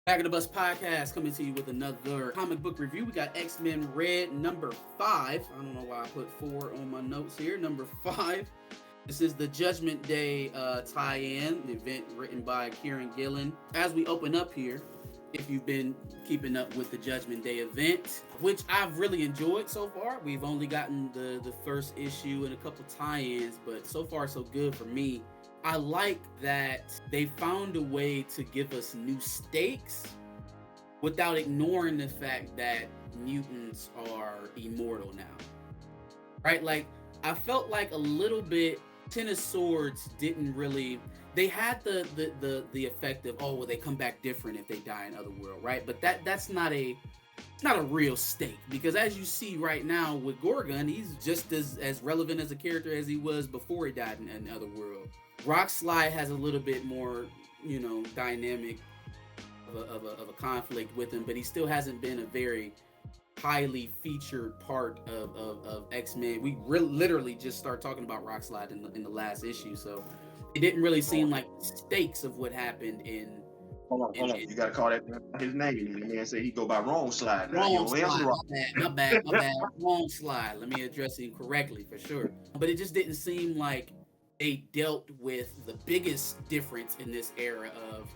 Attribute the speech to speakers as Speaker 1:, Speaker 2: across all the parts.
Speaker 1: Back of the Bus podcast coming to you with another comic book review. We got xmenred number 5. I don't know why I put 4 on my notes here. Number 5. This is the Judgment Day tie-in, the event written by Kieran Gillen. As we open up here, if you've been keeping up with the Judgment Day event, which I've really enjoyed so far. We've only gotten the first issue and a couple tie-ins, but so far so good for me. I like that they found a way to give us new stakes without ignoring the fact that mutants are immortal now. Right? Like, I felt like a little bit Ten of Swords didn't really, they had the effect of, oh, well, they come back different if they die in Otherworld, right? But that's not a real stake, because as you see right now with Gorgon, he's just as relevant as a character as he was before he died in Otherworld. Rockslide has a little bit more, dynamic of a conflict with him, but he still hasn't been a very highly featured part of X-Men. We literally just started talking about Rockslide in the last issue, so it didn't really seem like the stakes of what happened in.
Speaker 2: Hold on. You gotta call that his name. The man said he go by Wrong Slide.
Speaker 1: Wrong Slide. My bad. Wrong Slide. Let me address him correctly for sure. But it just didn't seem like they dealt with the biggest difference in this era of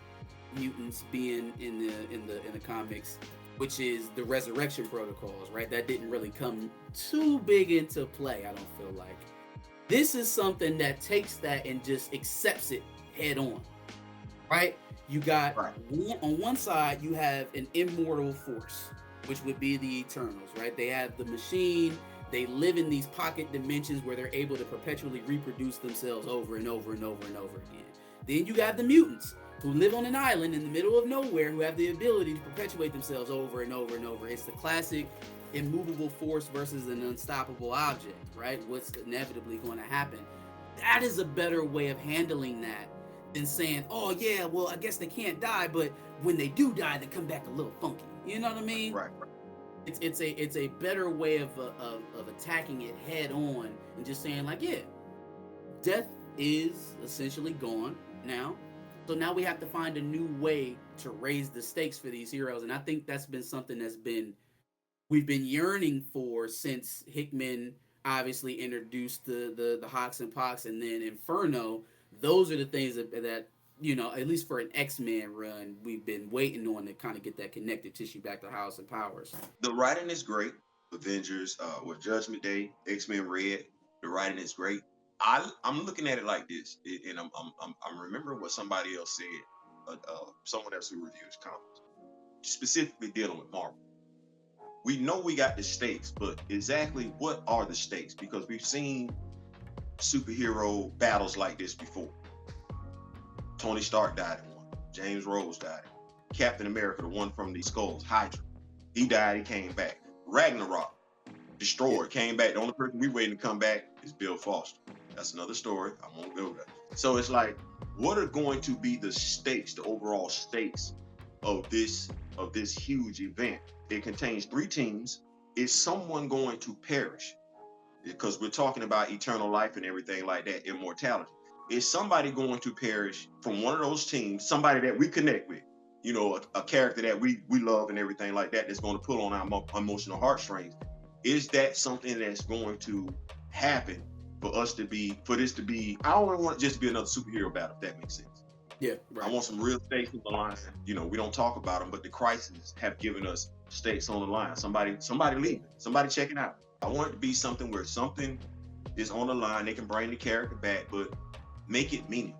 Speaker 1: mutants being in the comics, which is the resurrection protocols, right? That didn't really come too big into play, I don't feel like. This is something that takes that and just accepts it head on, right? You got, on one side, you have an immortal force, which would be the Eternals, right? They have the machine. They live in these pocket dimensions where they're able to perpetually reproduce themselves over and over and over and over again. Then you got the mutants, who live on an island in the middle of nowhere, who have the ability to perpetuate themselves over and over and over. It's the classic immovable force versus an unstoppable object, right? What's inevitably going to happen. That is a better way of handling that than saying, oh yeah, well, I guess they can't die, but when they do die, they come back a little funky. You know what I mean?
Speaker 2: Right.
Speaker 1: It's a better way of attacking it head on and just saying like, yeah, death is essentially gone now. So now we have to find a new way to raise the stakes for these heroes. And I think that's been something we've been yearning for since Hickman obviously introduced the Hawks and Pox and then Inferno. Those are the things that at least for an X-Men run, we've been waiting on to kind of get that connective tissue back to House and Powers.
Speaker 2: The writing is great. Avengers, with Judgment Day, xmenred, the writing is great. I'm looking at it like this, and I'm remembering what somebody else said, someone else who reviews comics, specifically dealing with Marvel. We know we got the stakes, but exactly what are the stakes? Because we've seen superhero battles like this before. Tony Stark died in one. James Rhodes died in one. Captain America, the one from the Skulls, Hydra. He died, he came back. Ragnarok, destroyed, came back. The only person we waiting to come back is Bill Foster. That's another story. I won't go there. So it's like, what are going to be the stakes, the overall stakes of this huge event? It contains 3 teams. Is someone going to perish? Because we're talking about eternal life and everything like that, immortality. Is somebody going to perish from one of those teams, somebody that we connect with, a character that we love and everything like that, that's going to pull on our emotional heartstrings? Is that something that's going to happen for this to be, I don't want it just to be another superhero battle, if that makes sense.
Speaker 1: Yeah, right.
Speaker 2: I want some real stakes on the line. We don't talk about them, but the crises have given us stakes on the line. Somebody leaving, somebody checking out. I want it to be something where something is on the line. They can bring the character back, but make it meaning.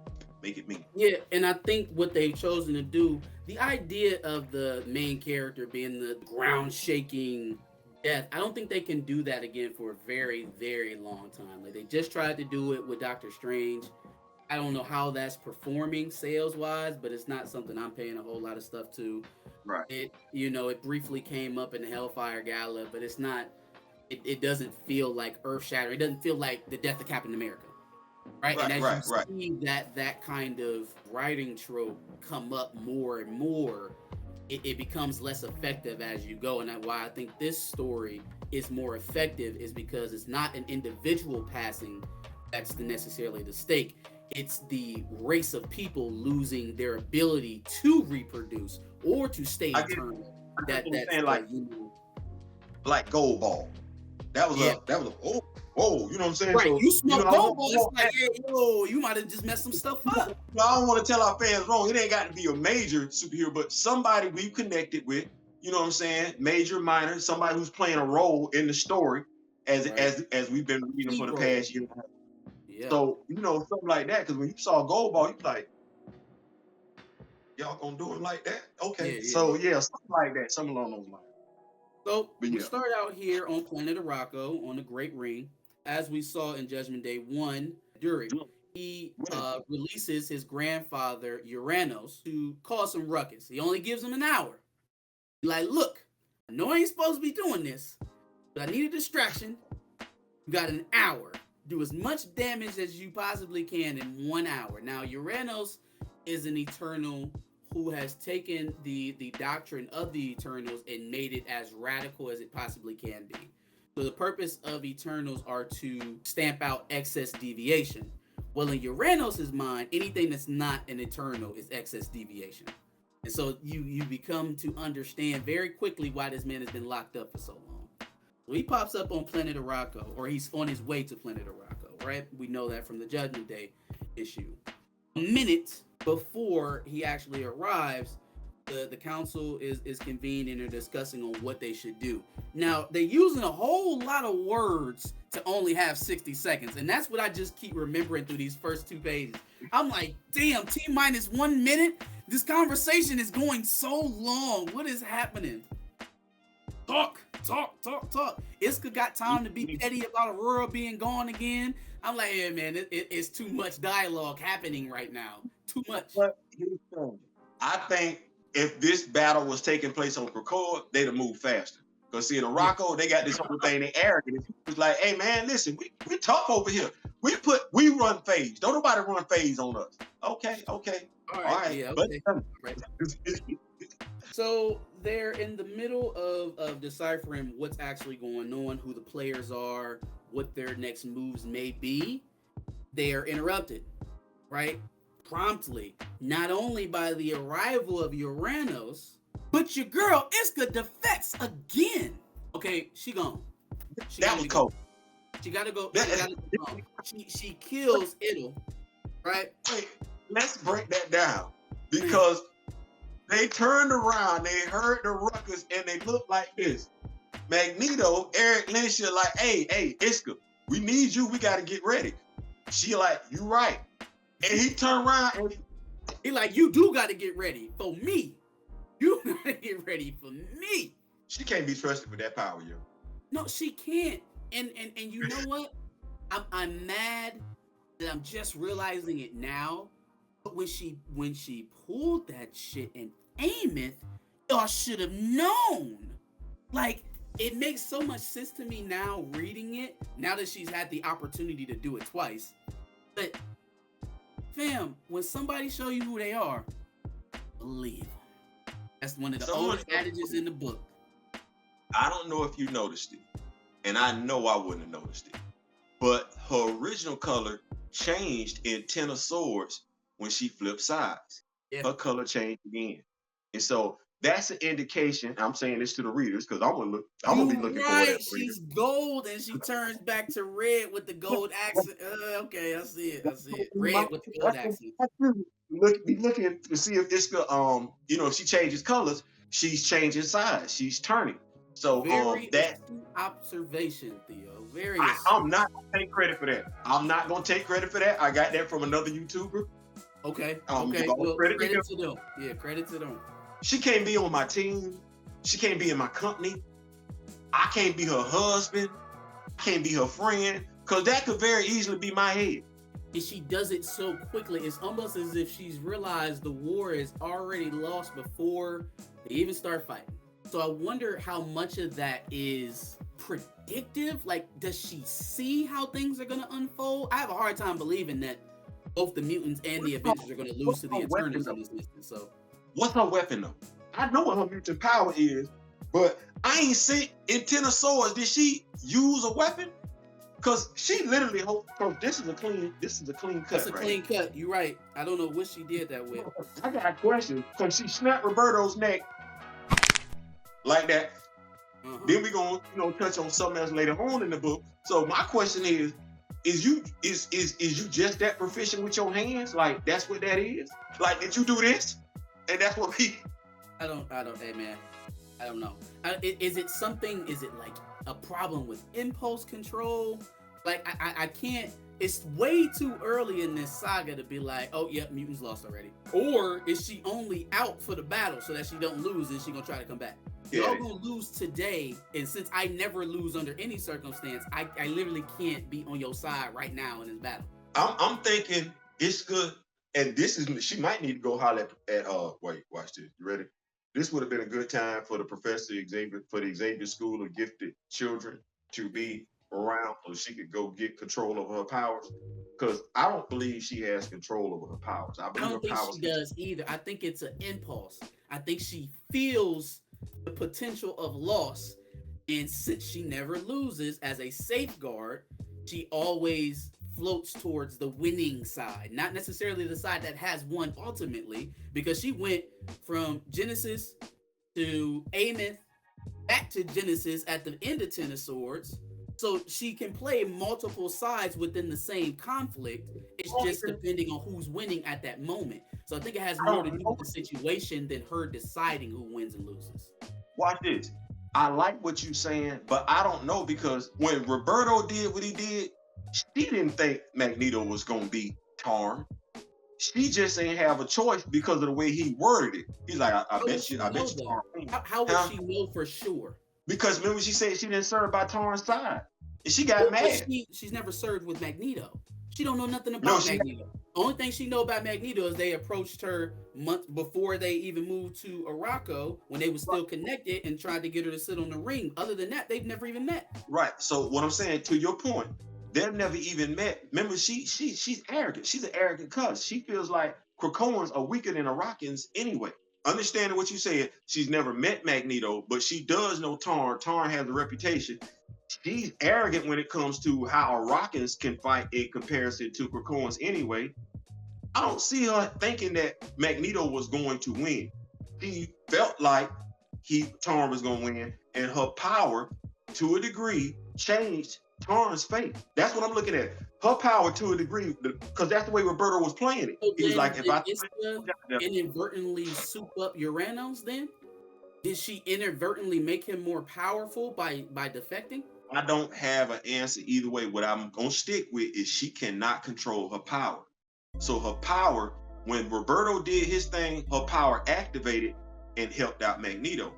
Speaker 1: Yeah, and I think what they've chosen to do, the idea of the main character being the ground-shaking death, I don't think they can do that again for a very, very long time. Like, they just tried to do it with Doctor Strange. I don't know how that's performing sales-wise, but it's not something I'm paying a whole lot of stuff to.
Speaker 2: Right.
Speaker 1: It briefly came up in the Hellfire Gala, but it's not, it doesn't feel like earth-shattering. It doesn't feel like the death of Captain America. Right. And as you see that kind of writing trope come up more and more, it becomes less effective as you go. And why I think this story is more effective is because it's not an individual passing that's necessarily the stake. It's the race of people losing their ability to reproduce or to stay
Speaker 2: I get
Speaker 1: eternal.
Speaker 2: what you're
Speaker 1: That's
Speaker 2: saying,
Speaker 1: the,
Speaker 2: like Gold Ball. That was
Speaker 1: yeah.
Speaker 2: oh, whoa, you know what I'm saying?
Speaker 1: Right,
Speaker 2: So,
Speaker 1: you smoke
Speaker 2: I
Speaker 1: gold ball, it's
Speaker 2: want
Speaker 1: like, yeah, yo, you might have just messed some stuff up.
Speaker 2: I don't want to tell our fans wrong. It ain't got to be a major superhero, but somebody we've connected with, you know what I'm saying? Major, minor, somebody who's playing a role in the story as we've been reading for the past year.
Speaker 1: Yeah.
Speaker 2: So, something like that, because when you saw Gold Ball, you like, y'all gonna do him like that? Okay. Something like that, something along those lines.
Speaker 1: So we start out here on planet Arakko on the Great Ring, as we saw in Judgment Day 1. He releases his grandfather Uranos to cause some ruckus. He only gives him an hour. Like, look, I know I ain't supposed to be doing this, but I need a distraction. You got an hour. Do as much damage as you possibly can in 1 hour. Now, Uranos is an Eternal who has taken the doctrine of the Eternals and made it as radical as it possibly can be. So the purpose of Eternals are to stamp out excess deviation. Well, in Uranos' mind, anything that's not an Eternal is excess deviation. And so you become to understand very quickly why this man has been locked up for so long. So he pops up on planet Arakko, or he's on his way to planet Arakko, right? We know that from the Judgment Day issue. A minute before he actually arrives, the council is convened and they're discussing on what they should do. Now, they're using a whole lot of words to only have 60 seconds, and that's what I just keep remembering through these first 2 pages. I'm like, damn, T-minus 1 minute? This conversation is going so long. What is happening? Talk. Iska got time to be petty about Ororo being gone again. I'm like, yeah, man, it's too much dialogue happening right now. Too much.
Speaker 2: But I think if this battle was taking place on Krakoa, they'd have moved faster. Because see, in Arakko, they got this whole thing, they arrogant. It's like, hey man, listen, we tough over here. We run phase. Don't nobody run phase on us. Okay. All right.
Speaker 1: Yeah, okay. So they're in the middle of deciphering what's actually going on, who the players are, what their next moves may be. They are interrupted, right? Promptly, not only by the arrival of Uranos, but your girl Iska defects again. Okay, she gone.
Speaker 2: That was cold.
Speaker 1: She gotta go. She kills Idle, right?
Speaker 2: Wait, let's break that down, because they turned around, they heard the ruckus, and they looked like this. Magneto, Eric Lensha, like, hey, Iska, we need you. We gotta get ready. She like, you right. And he turned around and
Speaker 1: he like, you do gotta get ready for me. You gotta get ready for me.
Speaker 2: She can't be trusted with that power, yo.
Speaker 1: No, she can't. And you know what? I'm mad that I'm just realizing it now. But when she pulled that shit and Ameth, y'all should have known. Like, it makes so much sense to me now reading it, now that she's had the opportunity to do it twice. But fam, when somebody show you who they are, believe them. That's one of the oldest adages in the book.
Speaker 2: I don't know if you noticed it, and I know I wouldn't have noticed it, but her original color changed in Ten of Swords when she flipped sides. Yeah. Her color changed again. And so that's an indication. I'm saying this to the readers because I'm gonna be looking for it.
Speaker 1: She's gold and she turns back to red with the gold accent. Okay, I see it. Red with the gold accent.
Speaker 2: Be looking to see if Iska, if she changes colors, she's changing sides. She's turning. So that
Speaker 1: observation, Theo.
Speaker 2: I'm not gonna take credit for that. I'm not gonna take credit for that. I got that from another YouTuber.
Speaker 1: Okay. Well, credit to them. Yeah, credit to them.
Speaker 2: She can't be on my team. She can't be in my company. I can't be her husband. I can't be her friend. Because that could very easily be my head.
Speaker 1: And she does it so quickly. It's almost as if she's realized the war is already lost before they even start fighting. So I wonder how much of that is predictive. Like, does she see how things are going to unfold? I have a hard time believing that both the mutants and the Avengers are going to lose to the Eternals in this instance. So,
Speaker 2: what's her weapon though? I know what her mutant power is, but I ain't seen in Ten of Swords. Did she use a weapon? Cause she literally this is a clean cut.
Speaker 1: That's a clean cut. You're right. I don't know what she did that with.
Speaker 2: I got a question. Cause she snapped Roberto's neck like that. Then we're gonna touch on something else later on in the book. So my question is you just that proficient with your hands? Like that's what that is? Like did you do this? And that's what
Speaker 1: I don't, hey man, I don't know. Is it something, is it like a problem with impulse control? Like I can't, it's way too early in this saga to be like, oh yeah, mutants lost already. Or is she only out for the battle so that she don't lose and she gonna try to come back? Y'all gonna lose today, and since I never lose under any circumstance, I literally can't be on your side right now in this battle.
Speaker 2: I'm thinking it's good, and she might need to go holler at wait, watch this. You ready? This would have been a good time for the Professor Xavier, for the Xavier School of Gifted Children to be around so she could go get control over her powers. Because I don't believe she has control over her powers. I
Speaker 1: don't think she does either. I think it's an impulse. I think she feels the potential of loss, and since she never loses, as a safeguard, she always floats towards the winning side, not necessarily the side that has won ultimately, because she went from Genesis to Amos back to Genesis at the end of Ten of Swords, so she can play multiple sides within the same conflict. It's just depending on who's winning at that moment. So I think it has more to do with the situation than her deciding who wins and loses.
Speaker 2: Watch this. I like what you're saying, but I don't know, because when Roberto did what he did, she didn't think Magneto was going to be Tarn. She just didn't have a choice because of the way he worded it. He's like, I bet you Tarn.
Speaker 1: How would she know for sure?
Speaker 2: Because remember she said she didn't serve by Tarn's side. And she got mad.
Speaker 1: She's never served with Magneto. She don't know nothing about Magneto. The only thing she know about Magneto is they approached her months before they even moved to Arakko, when they were still connected, and tried to get her to sit on the ring. Other than that, they've never even met.
Speaker 2: Right. So what I'm saying, to your point, they've never even met. Remember, she's arrogant. She's an arrogant cuss. She feels like Krakoans are weaker than Arakkans anyway. Understanding what you said, she's never met Magneto, but she does know Tarn. Tarn has a reputation. She's arrogant when it comes to how Arakkans can fight in comparison to Krakoans anyway. I don't see her thinking that Magneto was going to win. She felt like Tarn was going to win, and her power, to a degree, changed Tarn's fate. That's what I'm looking at. Her power, to a degree, because that's the way Roberto was playing it.
Speaker 1: So
Speaker 2: he was like, if I
Speaker 1: inadvertently soup up Uranos, then did she inadvertently make him more powerful by defecting?
Speaker 2: I don't have an answer either way. What I'm going to stick with is she cannot control her power. So her power, when Roberto did his thing, her power activated and helped out Magneto.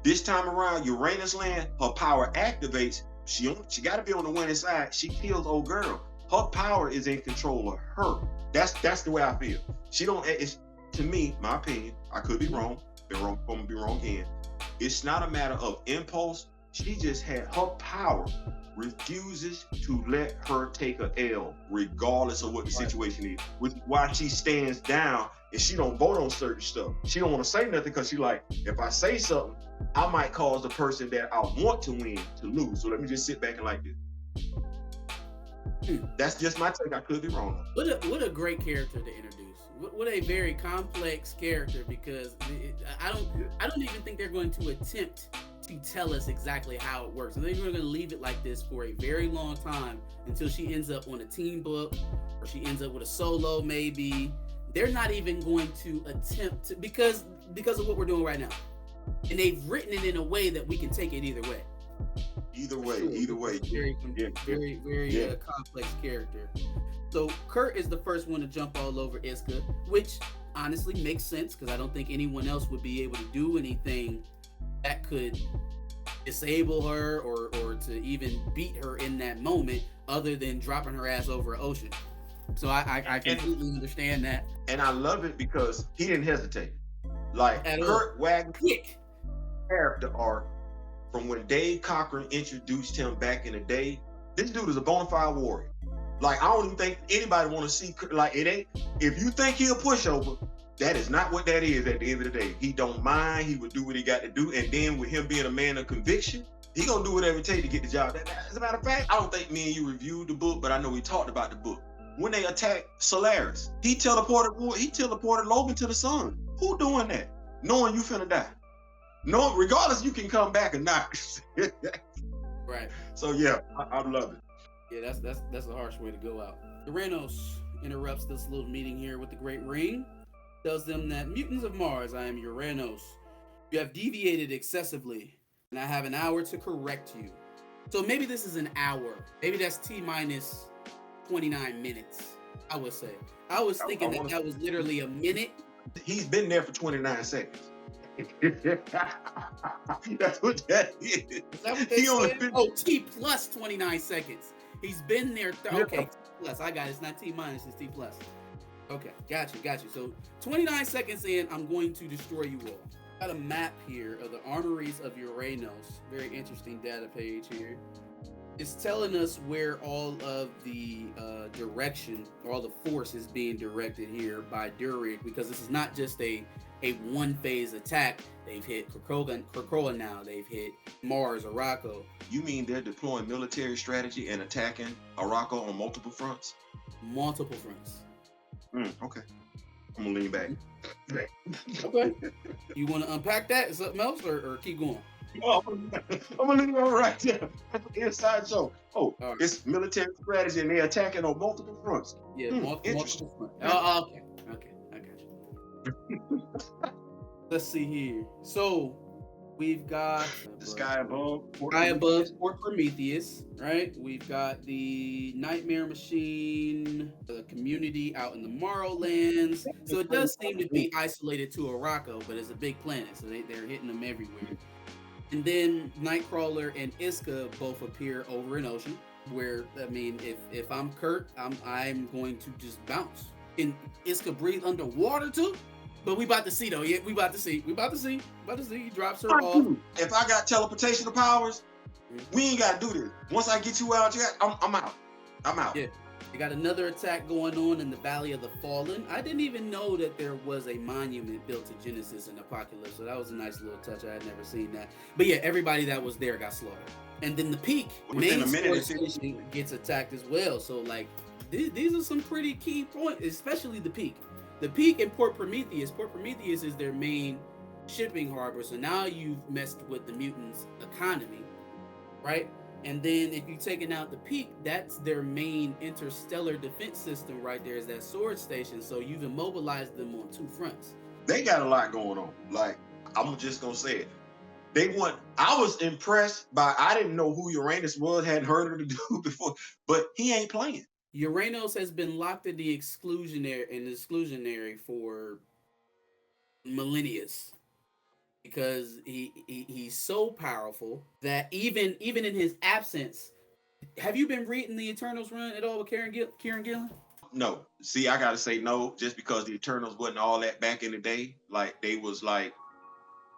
Speaker 2: This time around, Uranus land, her power activates. She got to be on the winning side. She kills old girl. Her power is in control of her. That's the way I feel. She don't. It's, to me, my opinion. I could be wrong. I'm gonna be wrong again. It's not a matter of impulse. She just had her power refuses to let her take a L, regardless of what the situation is. Which is why she stands down and she don't vote on certain stuff. She don't want to say nothing because she like, if I say something, I might cause the person that I want to win to lose. So let me just sit back and like this. That's just my take. I could be wrong.
Speaker 1: What a great character to introduce. What a very complex character, because I don't even think they're going to attempt to tell us exactly how it works. I think we're going to leave it like this for a very long time until she ends up on a team book, or she ends up with a solo maybe. They're not even going to attempt to, because of what we're doing right now. And they've written it in a way that we can take it either way.
Speaker 2: Either way.
Speaker 1: Very complex character. So Kurt is the first one to jump all over Iska, which honestly makes sense, because I don't think anyone else would be able to do anything that could disable her or to even beat her in that moment, other than dropping her ass over an ocean. So I completely understand that.
Speaker 2: And I love it because he didn't hesitate. Like Kurt Wagner's character arc from when Dave Cochran introduced him back in the day, this dude is a bona fide warrior. Like, I don't even think anybody want to see, like, it ain't, if you think he'll pushover, that is not what that is at the end of the day. He don't mind. He would do what he got to do. And then with him being a man of conviction, He gonna do whatever it takes to get the job. As a matter of fact, I don't think me and you reviewed the book, but I know we talked about the book. When they attacked Solaris, he teleported Logan to the sun. Who doing that? Knowing you finna die. No, regardless, you can come back or not.
Speaker 1: Right.
Speaker 2: So yeah, I love it.
Speaker 1: Yeah, that's a harsh way to go out. Uranos interrupts this little meeting here with the Great Ring. Tells them that mutants of Mars, I am Uranos. You have deviated excessively, and I have an hour to correct you. So maybe this is an hour. Maybe that's T minus 29 minutes, I would say. I was thinking that was literally a minute.
Speaker 2: He's been there for 29 seconds. That's what that is.
Speaker 1: Is that what they said? Oh, T plus 29 seconds. He's been there. Okay, T plus. I got it. It's not T minus, it's T plus. Okay, got you. So 29 seconds in, I'm going to destroy you all. Got a map here of the armories of Uranos. Very interesting data page here. It's telling us where all of the direction, or all the force is being directed here by Durig, because this is not just a one-phase attack. They've hit Krakoa now. They've hit Mars, Arakko.
Speaker 2: You mean they're deploying military strategy and attacking Arakko on multiple fronts?
Speaker 1: Multiple fronts.
Speaker 2: Okay. I'm gonna lean back.
Speaker 1: Okay. You want to unpack that? Is something else, or keep going?
Speaker 2: Oh, I'm gonna leave it right there. That's the inside show. Oh, right. It's military strategy and they're attacking on multiple fronts.
Speaker 1: Yeah, multiple fronts. Oh, okay, I got you. Let's see here. So we've got
Speaker 2: the sky above
Speaker 1: Port Prometheus, right? We've got the Nightmare Machine, the community out in the Morrowlands. So it does seem to be isolated to Arakko, but it's a big planet, so they're hitting them everywhere. And then Nightcrawler and Iska both appear over an ocean. Where, I mean, if I'm Kurt, I'm going to just bounce. Can Iska breathe underwater too? But we about to see though. Yeah, we about to see. He drops her off.
Speaker 2: If I got teleportation powers, we ain't gotta do this. Once I get you out, I'm out. I'm out.
Speaker 1: Yeah. You got another attack going on in the Valley of the Fallen. I didn't even know that there was a monument built to Genesis and Apocalypse, so that was a nice little touch. I had never seen that. But yeah, everybody that was there got slaughtered. And then the Peak, main station, gets attacked as well. So like, these are some pretty key points, especially the Peak. The Peak and Port Prometheus. Port Prometheus is their main shipping harbor. So now you've messed with the mutants' economy, right? And then if you're taking out the Peak, that's their main interstellar defense system right there, is that S.W.O.R.D station. So you've immobilized them on two fronts.
Speaker 2: They got a lot going on. Like, I'm just gonna say it. I was impressed by, I didn't know who Uranus was, hadn't heard of the dude before, but he ain't playing.
Speaker 1: Uranos has been locked in the exclusionary for millennia. Because he's so powerful that even in his absence, have you been reading the Eternals run at all with Kieran Gillen?
Speaker 2: No. See, I gotta say no, just because the Eternals wasn't all that back in the day. Like, they was like,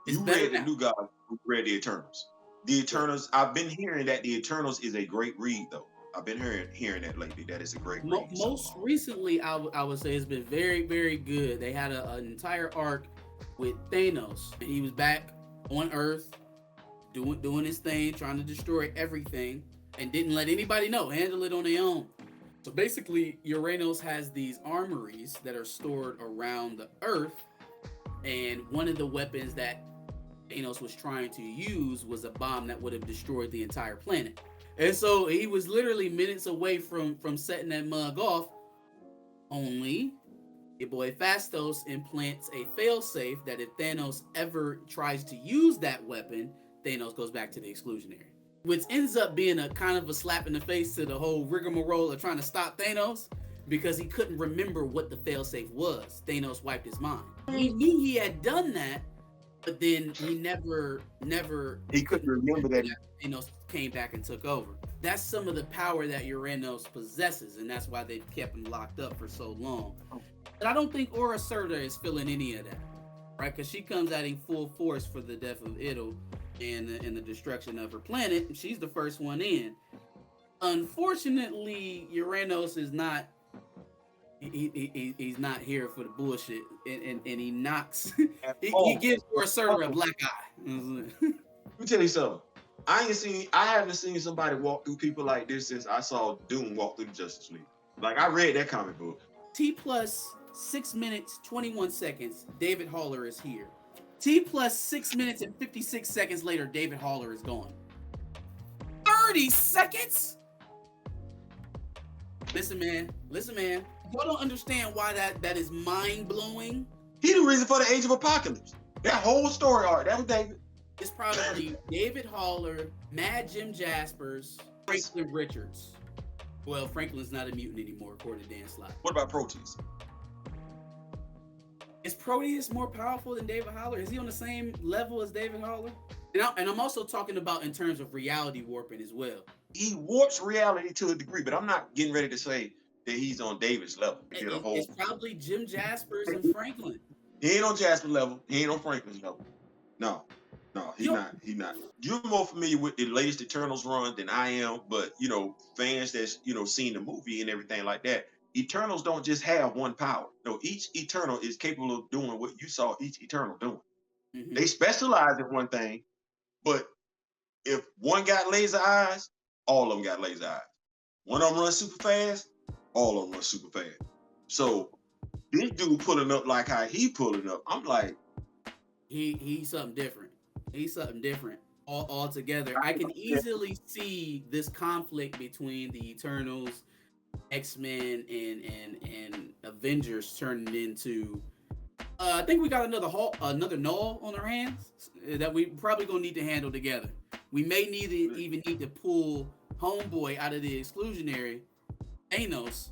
Speaker 2: you read the New Gods, you read the Eternals. The Eternals, I've been hearing that the Eternals is a great read though. I've been hearing that lately. That is a great read.
Speaker 1: Most recently, I would say it's been very, very good. They had an entire arc with Thanos, and he was back on Earth doing his thing, trying to destroy everything, and didn't let anybody know, handle it on their own. So basically, Uranos has these armories that are stored around the Earth, and one of the weapons that Thanos was trying to use was a bomb that would have destroyed the entire planet. And so he was literally minutes away from setting that mug off, only your boy Phastos implants a failsafe that if Thanos ever tries to use that weapon, Thanos goes back to the exclusionary. Which ends up being a kind of a slap in the face to the whole rigmarole of trying to stop Thanos, because he couldn't remember what the failsafe was. Thanos wiped his mind. He knew he had done that, but then he never
Speaker 2: he couldn't remember that.
Speaker 1: Thanos came back and took over. That's some of the power that Uranos possesses, and that's why they kept him locked up for so long. But I don't think S.W.O.R.D is feeling any of that, right? Because she comes out in full force for the death of Idle and the destruction of her planet. She's the first one in. Unfortunately, Uranos is not. He's not here for the bullshit, and he knocks. he gives S.W.O.R.D a black eye.
Speaker 2: Let me tell you something. I haven't seen somebody walk through people like this since I saw Doom walk through the Justice League. Like, I read that comic book.
Speaker 1: T plus 6 minutes 21 seconds, David Haller is here. T plus 6 minutes and 56 seconds later, David Haller is gone. 30 seconds? Listen, man. Y'all don't understand why that is mind-blowing.
Speaker 2: He the reason for the Age of Apocalypse. That whole story arc, that was David.
Speaker 1: It's probably David Haller, Mad Jim Jaspers, Franklin Richards. Well, Franklin's not a mutant anymore, according to Dan Slott.
Speaker 2: What about Proteus?
Speaker 1: Is Proteus more powerful than David Haller? Is he on the same level as David Haller? And I'm also talking about in terms of reality warping as well.
Speaker 2: He warps reality to a degree, but I'm not getting ready to say that he's on David's level.
Speaker 1: It's probably Jim Jaspers and Franklin.
Speaker 2: He ain't on Jasper's level. He ain't on Franklin's level. No, he's not. He's not. You're more familiar with the latest Eternals run than I am, but fans that's seen the movie and everything like that. Eternals don't just have one power. No, each Eternal is capable of doing what you saw each Eternal doing. Mm-hmm. They specialize in one thing, but if one got laser eyes, all of them got laser eyes. One of them runs super fast, all of them run super fast. So this dude pulling up like how he pulling up, I'm like,
Speaker 1: he's something different. He's something different altogether. I can easily see this conflict between the Eternals, X-Men, and Avengers turning into. I think we got another null on our hands that we probably gonna need to handle together. We may even need to pull Homeboy out of the exclusionary Thanos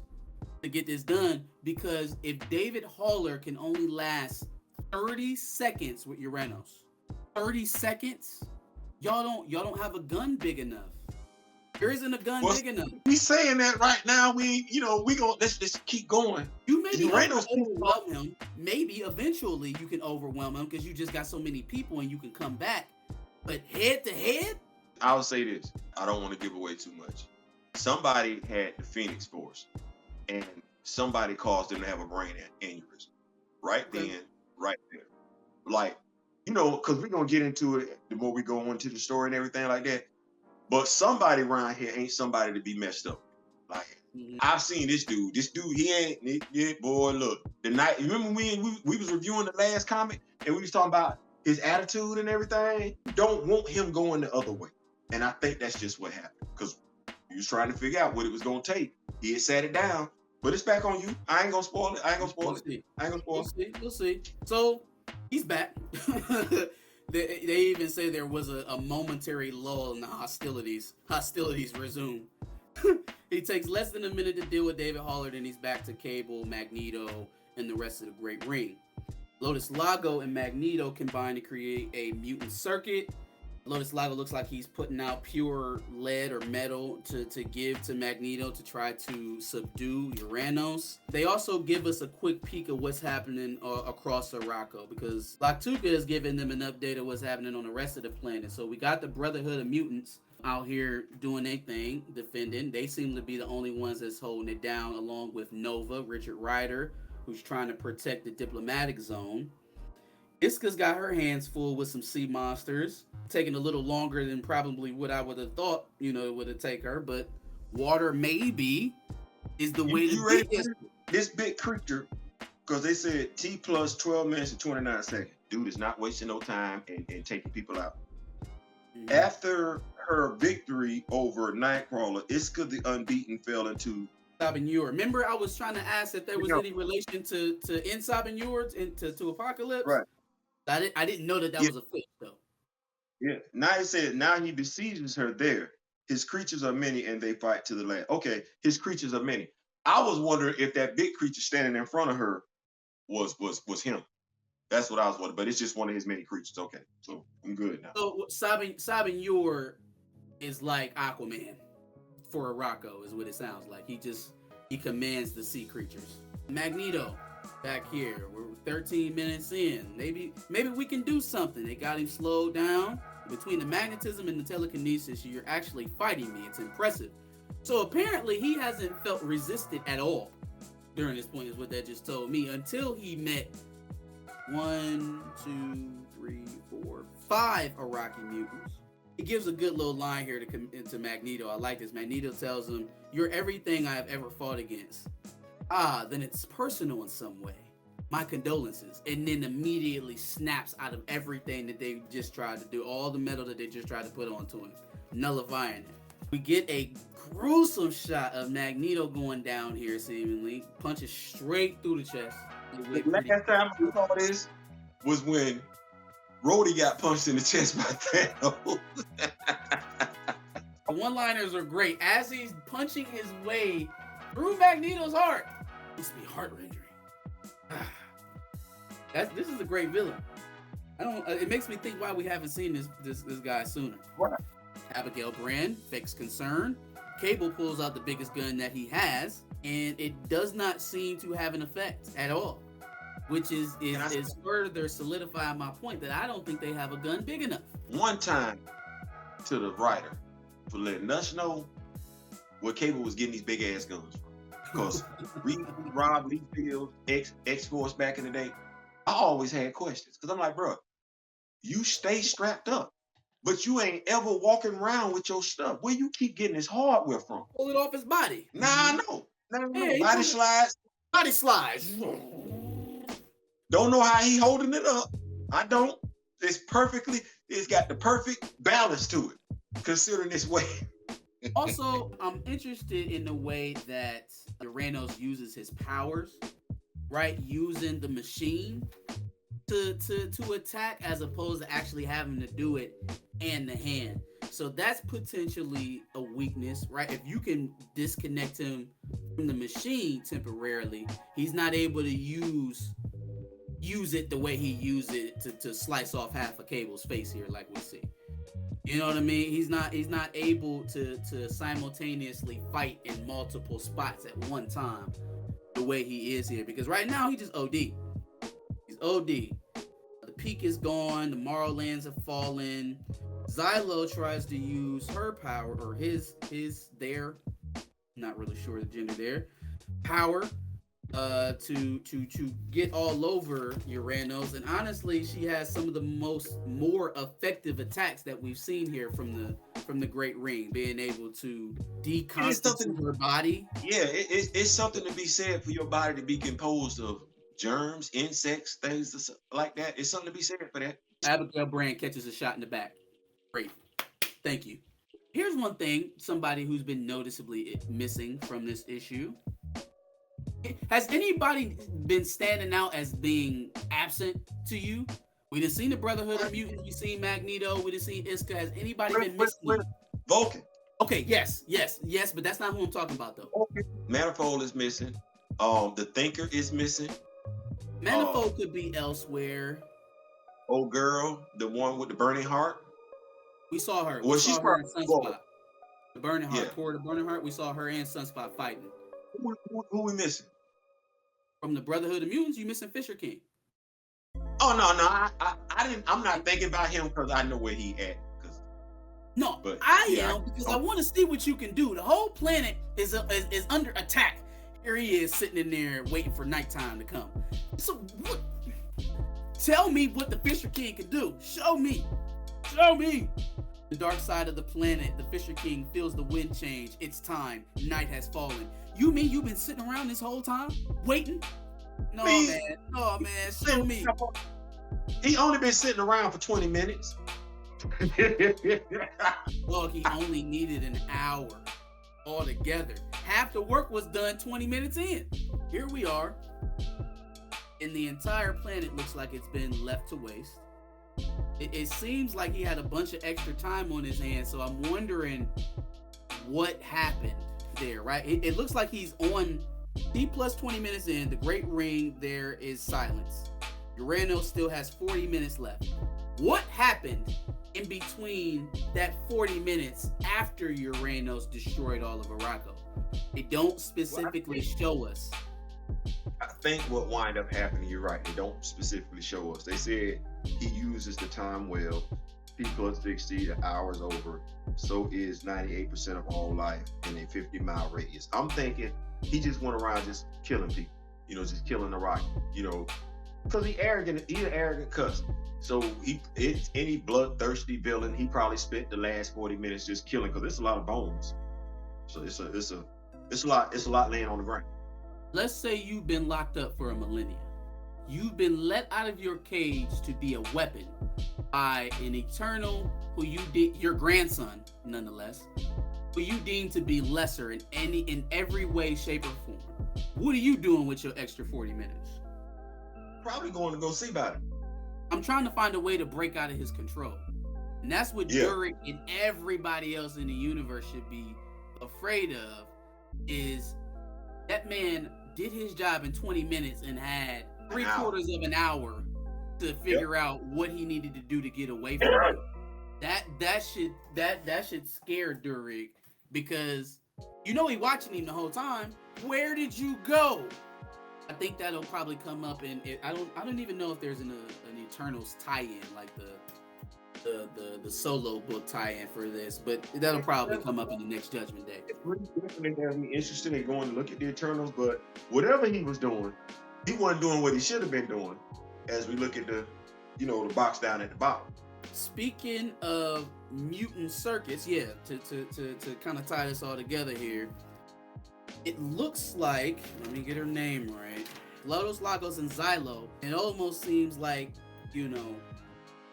Speaker 1: to get this done, because if David Haller can only last 30 seconds with Uranos, 30 seconds, y'all don't have a gun big enough. There isn't a gun big enough.
Speaker 2: We saying that right now. We gonna let's just keep going.
Speaker 1: You maybe overwhelm him. Maybe eventually you can overwhelm him because you just got so many people and you can come back. But head to head,
Speaker 2: I'll say this. I don't want to give away too much. Somebody had the Phoenix Force, and somebody caused them to have a brain aneurysm. Right then, right there. Like, because we're gonna get into it the more we go into the story and everything like that. But somebody around here ain't somebody to be messed up. Like, I've seen this dude. This dude, he ain't. Boy, look. The night. Remember when we was reviewing the last comic and we was talking about his attitude and everything? Don't want him going the other way. And I think that's just what happened. Because he was trying to figure out what it was gonna take. He had sat it down, but it's back on you. I ain't gonna spoil it.
Speaker 1: We'll see. So he's back. They even say there was a momentary lull in the hostilities. Hostilities resume. It takes less than a minute to deal with David Haller, then he's back to Cable, Magneto, and the rest of the Great Ring. Lotus Lago and Magneto combine to create a mutant circuit. Lotus Lago looks like he's putting out pure lead or metal to give to Magneto to try to subdue Uranos. They also give us a quick peek of what's happening across Arakko, because Lactuca is giving them an update of what's happening on the rest of the planet. So we got the Brotherhood of Mutants out here doing their thing, defending. They seem to be the only ones that's holding it down, along with Nova, Richard Rider, who's trying to protect the diplomatic zone. Iska's got her hands full with some sea monsters, taking a little longer than probably what I would have thought, it would have taken her, but water maybe is the way to
Speaker 2: do it. This big creature, because they said T plus 12 minutes and 29 seconds. Dude is not wasting no time and taking people out. Mm-hmm. After her victory over Nightcrawler, Iska the Unbeaten fell into
Speaker 1: S.W.O.R.D. Remember, I was trying to ask if there was any relation to S.W.O.R.D. to Apocalypse?
Speaker 2: Right.
Speaker 1: I didn't know that was a fit, though.
Speaker 2: Yeah. Now it said, now he besieges her there. His creatures are many and they fight to the last. Okay, his creatures are many. I was wondering if that big creature standing in front of her was him. That's what I was wondering, but it's just one of his many creatures. Okay, so I'm good now.
Speaker 1: So S.W.O.R.D. is like Aquaman for Arakko, is what it sounds like. He commands the sea creatures. Magneto, back here. We're 13 minutes in. Maybe we can do something. They got him slowed down. Between the magnetism and the telekinesis, you're actually fighting me. It's impressive. So apparently he hasn't felt resisted at all during this point, is what that just told me, until he met 1, 2, 3, 4, 5 Iraqi mutants. He gives a good little line here to Magneto. I like this. Magneto tells him, "You're everything I have ever fought against." Ah, then it's personal in some way. My condolences. And then immediately snaps out of everything that they just tried to do, all the metal that they just tried to put onto him, nullifying it. We get a gruesome shot of Magneto going down here, seemingly punches straight through the chest.
Speaker 2: The last time I saw this was when Rhodey got punched in the chest by Thanos.
Speaker 1: The one-liners are great. As he's punching his way through Magneto's heart, this must be heart-rending. This is a great villain. It makes me think why we haven't seen this guy sooner.
Speaker 2: Right.
Speaker 1: Abigail Brand, fix concern. Cable pulls out the biggest gun that he has, and it does not seem to have an effect at all, which is further solidifying my point that I don't think they have a gun big enough.
Speaker 2: One time to the writer for letting us know where Cable was getting these big ass guns from. Because Rob Liefeld, X-Force back in the day, I always had questions. Because I'm like, bro, you stay strapped up, but you ain't ever walking around with your stuff. Where you keep getting this hardware from?
Speaker 1: Pull it off his body.
Speaker 2: Nah, no. Hey, body slides.
Speaker 1: Body slides.
Speaker 2: Don't know how he holding it up. I don't. It's got the perfect balance to it, considering this weight.
Speaker 1: Also, I'm interested in the way that Uranos uses his powers, right? Using the machine to attack as opposed to actually having to do it in the hand. So that's potentially a weakness, right? If you can disconnect him from the machine temporarily, he's not able to use it the way he used it to slice off half of Cable's face here, like we see. You know what I mean? He's not able to simultaneously fight in multiple spots at one time the way he is here. Because right now he just OD. He's OD. The peak is gone. The Morrowlands have fallen. Xylo tries to use her power, or their, not really sure the gender there, power to get all over Uranos. And honestly, she has some of the more effective attacks that we've seen here from the Great Ring, being able to deconstitute her body.
Speaker 2: Yeah, it's something to be said for your body to be composed of germs, insects, things like that. It's something to be said for that.
Speaker 1: Abigail Brand catches a shot in the back. Great. Thank you. Here's one thing, somebody who's been noticeably missing from this issue. Has anybody been standing out as being absent to you? We done seen the Brotherhood of Mutants. We seen Magneto. We done seen Iska. Has anybody been missing?
Speaker 2: Vulcan.
Speaker 1: Okay, yes, but that's not who I'm talking about, though.
Speaker 2: Okay. Manifold is missing. The Thinker is missing.
Speaker 1: Manifold could be elsewhere.
Speaker 2: Old girl, the one with the burning heart.
Speaker 1: We saw her.
Speaker 2: Well, she's
Speaker 1: her in Sunspot. The burning heart.
Speaker 2: Yeah.
Speaker 1: Poor the burning heart. We saw her and Sunspot fighting.
Speaker 2: Who we missing?
Speaker 1: From the Brotherhood of Mutants, you missing Fisher King.
Speaker 2: Oh no, I didn't. I'm not thinking about him because I know where he at.
Speaker 1: No, but I am because I want to see what you can do. The whole planet is under attack. Here he is sitting in there waiting for nighttime to come. So what? Tell me what the Fisher King can do. Show me. The dark side of the planet, the Fisher King feels the wind change. It's time. Night has fallen. You mean you've been sitting around this whole time waiting? No, man. Show me.
Speaker 2: He only been sitting around for 20 minutes.
Speaker 1: Look, he only needed an hour altogether. Half the work was done 20 minutes in. Here we are. And the entire planet looks like it's been left to waste. It seems like he had a bunch of extra time on his hands, so I'm wondering what happened there, right? It looks like he's on D plus 20 minutes in. The Great Ring, there is silence. Uranos still has 40 minutes left. What happened in between that 40 minutes after Uranos destroyed all of Arakko? They don't specifically show us.
Speaker 2: I think what wind up happening, you're right, they don't specifically show us. They said he uses the time well, T plus 60, the hours over, so is 98% of all life in a 50-mile radius. I'm thinking he just went around just killing people, just killing the rocket, Because he arrogant. He's an arrogant cuss. So it's any bloodthirsty villain. He probably spent the last 40 minutes just killing because it's a lot of bones. So it's a lot laying on the ground.
Speaker 1: Let's say you've been locked up for a millennia. You've been let out of your cage to be a weapon by an Eternal who your grandson, nonetheless, who you deem to be lesser in every way, shape, or form. What are you doing with your extra 40 minutes?
Speaker 2: Probably going to go see about it.
Speaker 1: I'm trying to find a way to break out of his control. And that's what Durik and everybody else in the universe should be afraid of, is that man did his job in 20 minutes and had 3/4 of an hour to figure out what he needed to do to get away from it. That should scare Durik, because he watching him the whole time. Where did you go? I think that'll probably come up in it. I don't even know if there's an Eternals tie-in, like the solo book tie-in for this, but that'll probably come up in the next Judgment Day.
Speaker 2: We're definitely gonna be interested in going to look at the Eternals, but whatever he was doing, he wasn't doing what he should have been doing. As we look at the box down at the bottom.
Speaker 1: Speaking of mutant circuits, to kind of tie this all together here, it looks like, let me get her name right, Lotus, Lagos, and Xylo. It almost seems like,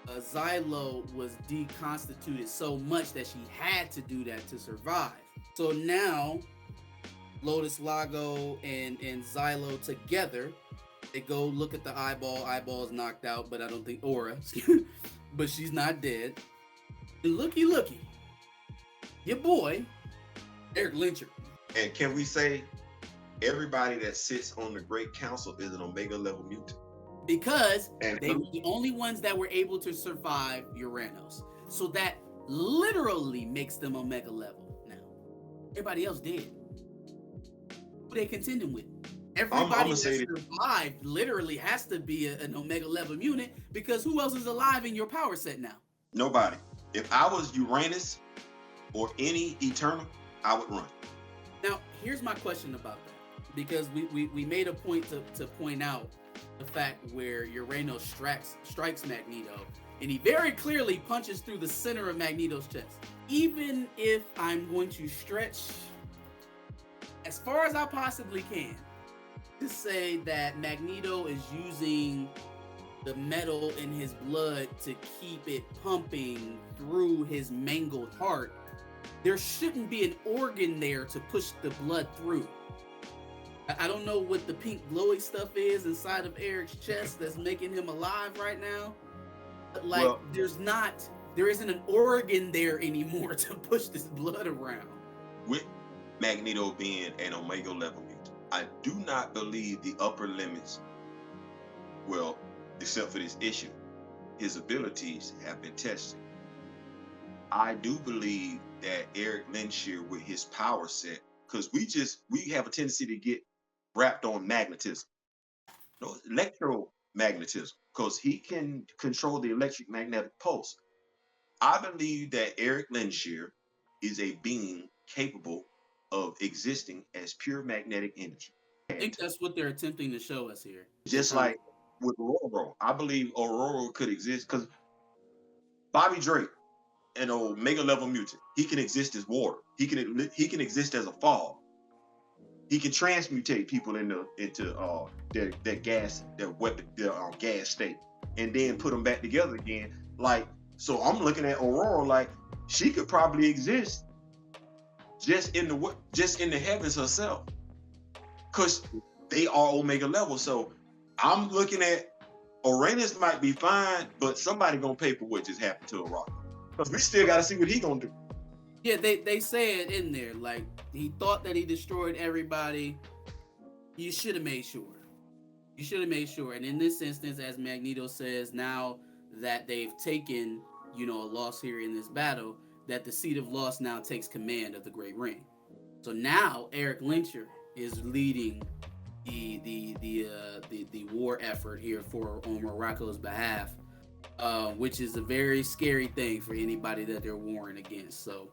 Speaker 1: Xylo was deconstituted so much that she had to do that to survive. So now, Lotus, Lago, and Xylo together, they go look at the eyeball. Eyeball's knocked out, but I don't think Aura, but she's not dead. And looky, your boy, Eric Lyncher.
Speaker 2: And can we say everybody that sits on the Great Council is an Omega level mutant?
Speaker 1: Because they were the only ones that were able to survive Uranos. So that literally makes them Omega level now. Everybody else did. Who they contending with? Everybody that survived literally has to be an Omega level mutant, because who else is alive in your power set now?
Speaker 2: Nobody. If I was Uranus or any Eternal, I would run.
Speaker 1: Now, here's my question about that, because we made a point to point out the fact where Uranos strikes Magneto, and he very clearly punches through the center of Magneto's chest. Even if I'm going to stretch as far as I possibly can to say that Magneto is using the metal in his blood to keep it pumping through his mangled heart, there shouldn't be an organ there to push the blood through. I don't know what the pink glowy stuff is inside of Eric's chest that's making him alive right now, but there isn't an organ there anymore to push this blood around.
Speaker 2: With Magneto being an Omega level mutant, I do not believe the upper limits, well, except for this issue, his abilities have been tested. I do believe that Eric Lyncher, with his power set, because we have a tendency to get wrapped on magnetism, electromagnetism, because he can control the electric magnetic pulse. I believe that Eric Lyncher is a being capable of existing as pure magnetic energy.
Speaker 1: I think that's what they're attempting to show us here.
Speaker 2: Just like with Ororo, I believe Ororo could exist because Bobby Drake, an Omega level mutant, he can exist as water. He can exist as a fog. He can transmutate people into their gas, their gas state, and then put them back together again. Like, so I'm looking at Ororo like she could probably exist just in the heavens herself, because they are Omega level. So I'm looking at Uranus might be fine, but somebody gonna pay for what just happened to Arakko, because we still gotta see what he gonna do.
Speaker 1: Yeah, they say it in there, like he thought that he destroyed everybody. You should have made sure. You should have made sure. And in this instance, as Magneto says, now that they've taken, a loss here in this battle, that the Seed of Loss now takes command of the Great Ring. So now Eric Lyncher is leading the war effort here on Arakko's behalf, which is a very scary thing for anybody that they're warring against. So,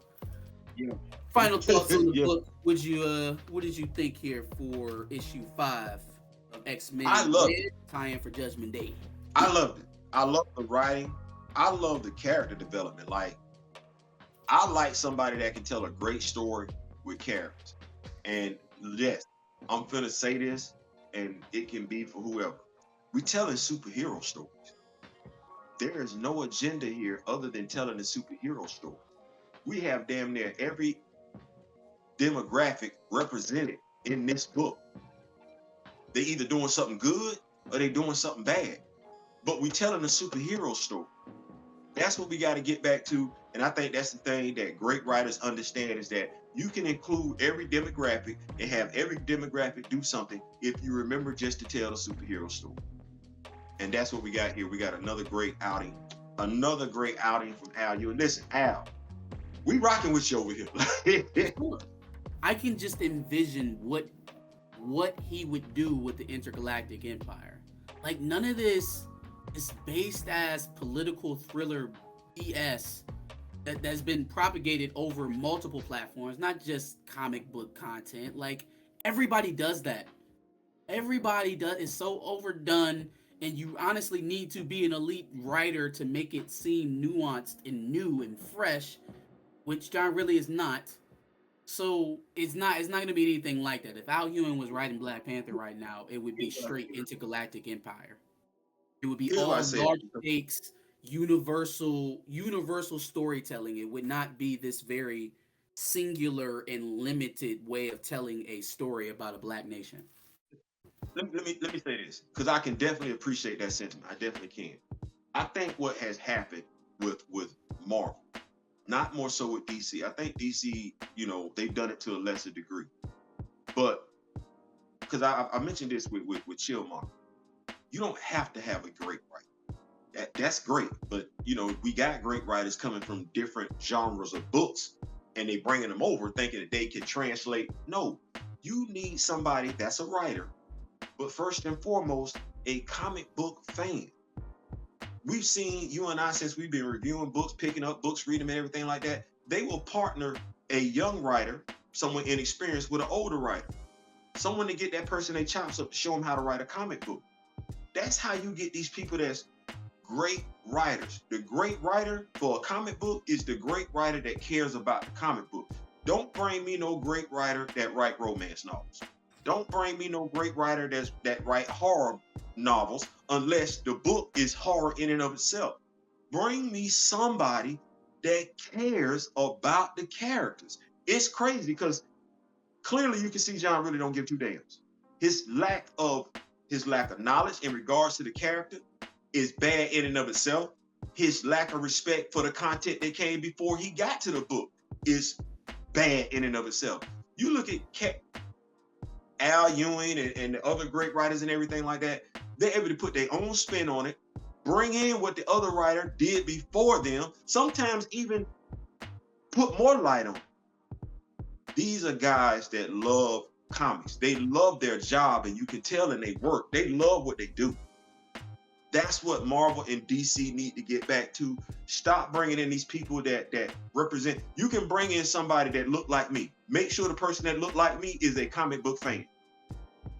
Speaker 1: final thoughts on the book. What did you think here for issue 5? of X-Men
Speaker 2: I love
Speaker 1: Red tie-in for Judgment Day.
Speaker 2: I loved it. I love the writing. I love the character development. Like, I like somebody that can tell a great story with characters. And yes, I'm finna say this, and it can be for whoever. We telling superhero stories. There is no agenda here other than telling a superhero story. We have damn near every demographic represented in this book. They either doing something good or they doing something bad. But we telling a superhero story. That's what we got to get back to. And I think that's the thing that great writers understand, is that you can include every demographic and have every demographic do something if you remember just to tell the superhero story. And that's what we got here. We got another great outing. Another great outing from Al Ewing. Listen, Al, we rocking with you over here.
Speaker 1: I can just envision what he would do with the intergalactic empire. Like, none of this is based as political thriller BS that's been propagated over multiple platforms, not just comic book content. Like, everybody does that. Everybody does. It's so overdone, and you honestly need to be an elite writer to make it seem nuanced and new and fresh, which John really is not. So it's not going to be anything like that. If Al Ewing was writing Black Panther right now, it would be straight intergalactic empire. It would be
Speaker 2: Here's
Speaker 1: all
Speaker 2: what I said.
Speaker 1: large stakes, universal storytelling. It would not be this very singular and limited way of telling a story about a black nation.
Speaker 2: Let me say this, because I can definitely appreciate that sentiment. I definitely can. I think what has happened with Marvel, not more so with DC. I think DC, they've done it to a lesser degree. But because I mentioned this with Chill Marvel, you don't have to have a great writer. That's great, but we got great writers coming from different genres of books, and they bringing them over thinking that they can translate. No, you need somebody that's a writer, but first and foremost, a comic book fan. We've seen, you and I, since we've been reviewing books, picking up books, reading them, and everything like that, they will partner a young writer, someone inexperienced, with an older writer. Someone to get that person their chops up to show them how to write a comic book. That's how you get these people that's great writers. The great writer for a comic book is the great writer that cares about the comic book. Don't bring me no great writer that write romance novels. Don't bring me no great writer that write horror novels unless the book is horror in and of itself. Bring me somebody that cares about the characters. It's crazy because clearly you can see John really don't give two damns. His lack of knowledge in regards to the character is bad in and of itself. His lack of respect for the content that came before he got to the book is bad in and of itself. You look at Al Ewing and the other great writers and everything like that, they're able to put their own spin on it, bring in what the other writer did before them, sometimes even put more light on it. These are guys that love comics. They love their job, and you can tell in their work. They love what they do. That's what Marvel and DC need to get back to. Stop bringing in these people that represent. You can bring in somebody that look like me. Make sure the person that look like me is a comic book fan.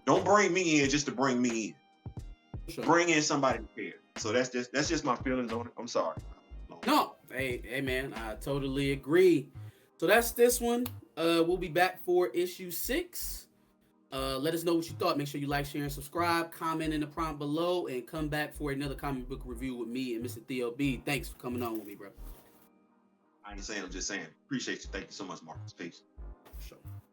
Speaker 2: Don't bring me in just to bring me in. Sure. Bring in somebody to care. So that's just my feelings on it. I'm sorry.
Speaker 1: No, hey man, I totally agree. So that's this one. We'll be back for issue 6. Let us know what you thought. Make sure you like, share, and subscribe. Comment in the prompt below, and come back for another comic book review with me and Mr. Theo B. Thanks for coming on with me, bro.
Speaker 2: I ain't saying, I'm just saying. Appreciate you. Thank you so much, Marcus. Peace.